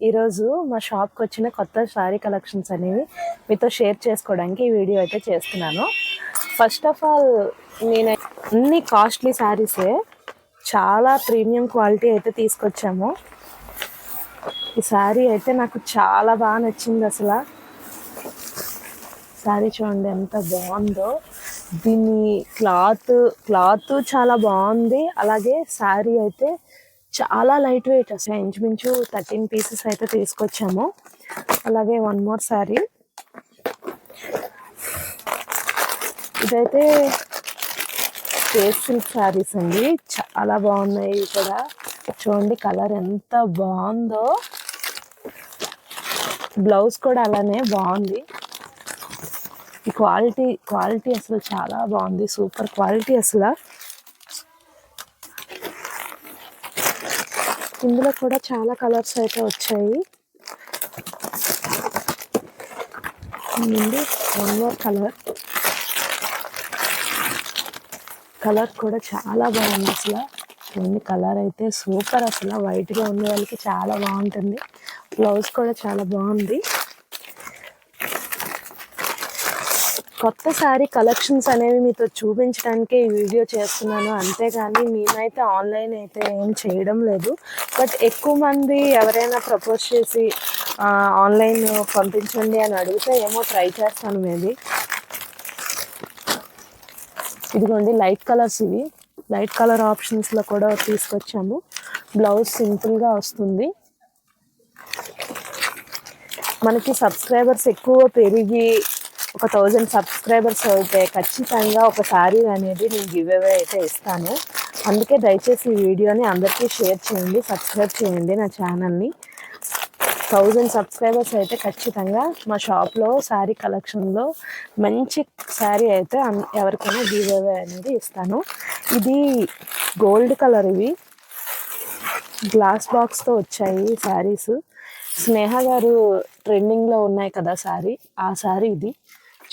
ఈరోజు మా షాప్కి వచ్చిన కొత్త శారీ కలెక్షన్స్ అనేవి మీతో షేర్ చేసుకోవడానికి ఈ వీడియో అయితే చేస్తున్నాను. ఫస్ట్ ఆఫ్ ఆల్ నేను అన్ని కాస్ట్లీ శారీసే, చాలా ప్రీమియం క్వాలిటీ అయితే తీసుకొచ్చాము. ఈ శారీ అయితే నాకు చాలా బాగా నచ్చింది. అసలు శారీ చూడండి ఎంత బాగుందో. దీని క్లాత్ చాలా బాగుంది. అలాగే శారీ అయితే చాలా లైట్ వెయిట్, అసలు ఇంచుమించు 13 పీసెస్ అయితే తీసుకొచ్చాము. అలాగే వన్ మోర్ శారీ, ఇదైతే కేస్ సిల్క్ శారీస్ అండి, చాలా బాగున్నాయి. కూడా చూడండి కలర్ ఎంత బాగుందో. బ్లౌజ్ కూడా అలానే బాగుంది. ఈ క్వాలిటీ అసలు చాలా బాగుంది, సూపర్ క్వాలిటీ. అసలు ఇందులో కూడా చాలా కలర్స్ అయితే వచ్చాయి. వన్ మోర్ కలర్ కూడా చాలా బాగుంది. అసలు చూడండి కలర్ అయితే సూపర్. అసలు వైట్గా ఉన్న వాళ్ళకి చాలా బాగుంటుంది. బ్లౌజ్ కూడా చాలా బాగుంది. కొత్త శారీ కలెక్షన్స్ అనేవి మీతో చూపించడానికి ఈ వీడియో చేస్తున్నాను, అంతేగాని మేమైతే ఆన్లైన్ అయితే ఏం చేయడం లేదు. బట్ ఎక్కువ మంది ఎవరైనా ప్రపోజ్ చేసి ఆన్లైన్ పంపించండి అని అడిగితే ఏమో ట్రై చేస్తాను మేబీ. ఇదిగోండి లైట్ కలర్స్, ఇవి లైట్ కలర్ ఆప్షన్స్లో కూడా తీసుకొచ్చాము. బ్లౌజ్ సింపుల్గా వస్తుంది. మనకి సబ్స్క్రైబర్స్ ఎక్కువ పెరిగి ఒక 1000 సబ్స్క్రైబర్స్ అయితే ఖచ్చితంగా ఒక శారీ అనేది నేను గివ్ అవే అయితే ఇస్తాను. అందుకే దయచేసి ఈ వీడియోని అందరికీ షేర్ చేయండి, సబ్స్క్రైబ్ చేయండి నా ఛానల్ని. 1000 సబ్స్క్రైబర్స్ అయితే ఖచ్చితంగా మా షాప్లో శారీ కలెక్షన్లో మంచి శారీ అయితే ఎవరికైనా గివ్ అవే అనేది ఇస్తాను. ఇది గోల్డ్ కలర్, ఇవి గ్లాస్ బాక్స్తో వచ్చాయి శారీస్. స్నేహ గారు ట్రెండింగ్లో ఉన్నాయి కదా శారీ, ఆ శారీ ఇది.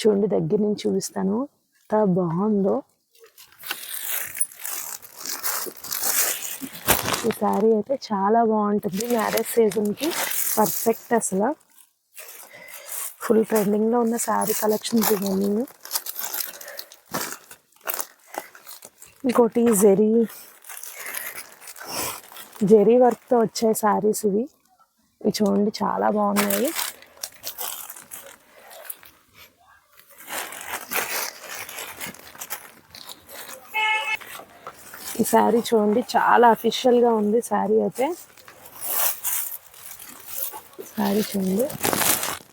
చూడండి దగ్గర నుంచి చూపిస్తాను ఎంత బాగుందో. ఈ శారీ అయితే చాలా బాగుంటుంది, మ్యారేజ్ సీజన్కి పర్ఫెక్ట్. అసలు ఫుల్ ట్రెండింగ్లో ఉన్న శారీ కలెక్షన్స్ ఇవన్నీ. ఇంకోటి జెరీ వర్క్తో వచ్చాయి శారీస్ ఇవి. ఇవి చూడండి చాలా బాగున్నాయి. ఈ శారీ చూడండి చాలా అఫీషియల్గా ఉంది. శారీ అయితే శారీ చూడండి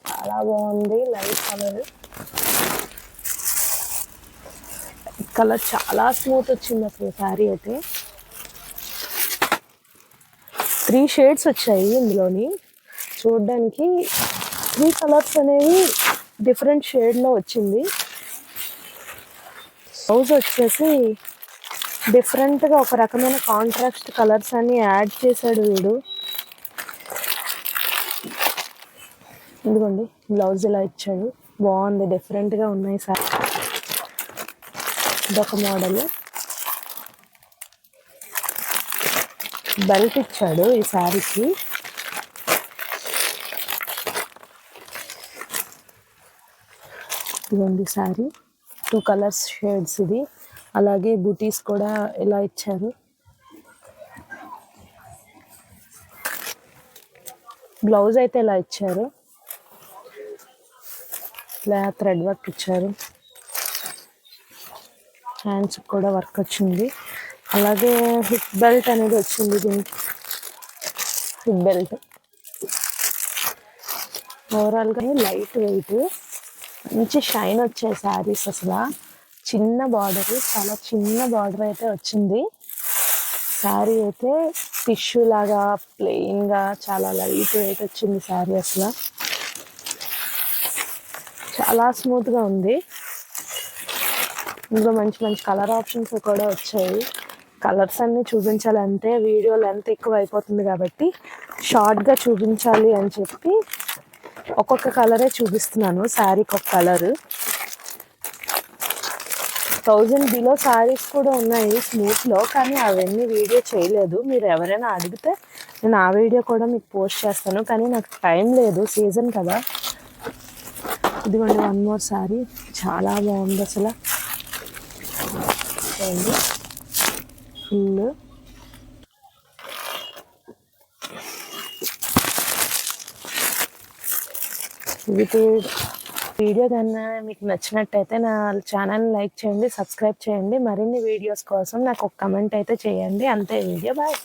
చాలా బాగుంది. లైట్ కలర్ చాలా స్మూత్ వచ్చింది అసలు. శారీ అయితే 3 షేడ్స్ వచ్చాయి ఇందులోని. చూడడానికి 3 కలర్స్ అనేవి డిఫరెంట్ షేడ్లో వచ్చింది. బ్లౌజ్ వచ్చేసి డిఫరెంట్గా ఒక రకమైన కాంట్రాస్ట్ కలర్స్ అన్ని యాడ్ చేశాడు వీడు. ఇదిగోండి బ్లౌజ్ ఇలా ఇచ్చాడు, బాగుంది, డిఫరెంట్గా ఉన్నాయి సార్. ఇదొక మోడల్. బెల్ట్ ఇచ్చాడు ఈ శారీకి. ఇదిగోండి శారీ 2 కలర్స్ షేడ్స్ ఇది. అలాగే బూటీస్ కూడా ఇలా ఇచ్చారు. బ్లౌజ్ అయితే ఇలా ఇచ్చారు, ఇలా థ్రెడ్ వర్క్ ఇచ్చారు. హ్యాండ్స్ కూడా వర్క్ వచ్చింది. అలాగే హిప్ బెల్ట్ అనేది వచ్చింది దీనికి. హిప్ బెల్ట్ ఓవరాల్గా లైట్ వెయిట్, మంచి షైన్ వచ్చాయి శారీస్. అసలు చిన్న బార్డర్, చాలా చిన్న బార్డర్ అయితే వచ్చింది. శారీ అయితే టిష్యూ లాగా ప్లెయిన్గా చాలా లైట్ వెయిట్ వచ్చింది శారీ. అసలు చాలా స్మూత్గా ఉంది. ఇందులో మంచి మంచి కలర్ ఆప్షన్స్ కూడా వచ్చాయి. కలర్స్ అన్నీ చూపించాలంటే వీడియో లెంత్ ఎక్కువ అయిపోతుంది కాబట్టి షార్ట్గా చూపించాలి అని చెప్పి ఒక్కొక్క కలరే చూపిస్తున్నాను. శారీకి ఒక కలరు. 1000 బిలో సారీస్ కూడా ఉన్నాయి స్మూత్లో, కానీ అవన్నీ వీడియో చేయలేదు. మీరు ఎవరైనా అడిగితే నేను ఆ వీడియో కూడా మీకు పోస్ట్ చేస్తాను, కానీ నాకు టైం లేదు, సీజన్ కదా. ఇదిగోండి 1 మోర్ సారీ, చాలా బాగుంది అసలు. ఫుల్ వీడియో కన్నా మీకు నచ్చినట్టయితే నా ఛానల్ని లైక్ చేయండి, సబ్స్క్రైబ్ చేయండి. మరిన్ని వీడియోస్ కోసం నాకు ఒక కమెంట్ అయితే చేయండి. అంతే, వీడియో బాయ్.